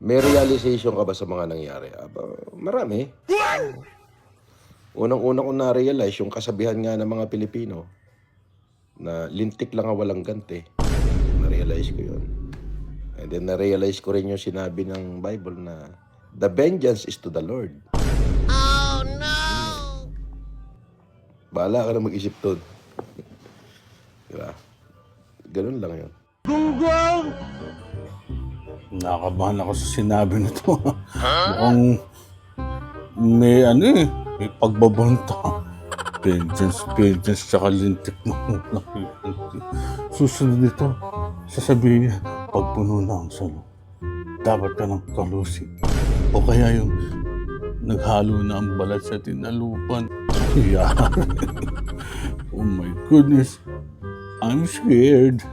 May realization ka ba sa mga nangyari? Marami. Unang-una ko na-realize yung kasabihan nga ng mga Pilipino na lintik lang ang walang ganti. Na-realize ko yun. And then na-realize ko rin yung sinabi ng Bible na the vengeance is to the Lord. Oh no! Bahala ka na mag-isip doon. Diba? Ganun lang yun. Nakabahan ako sa sinabi nito. Mukhang may may pagbabanta. Vengeance, tsaka lintik mo. Susunod nito, sasabihin niya, pag puno na ang salo, dapat ka ng kalusin. O kaya yung naghalo na ang balat sa tinalupan. Yeah. Oh my goodness. I'm scared.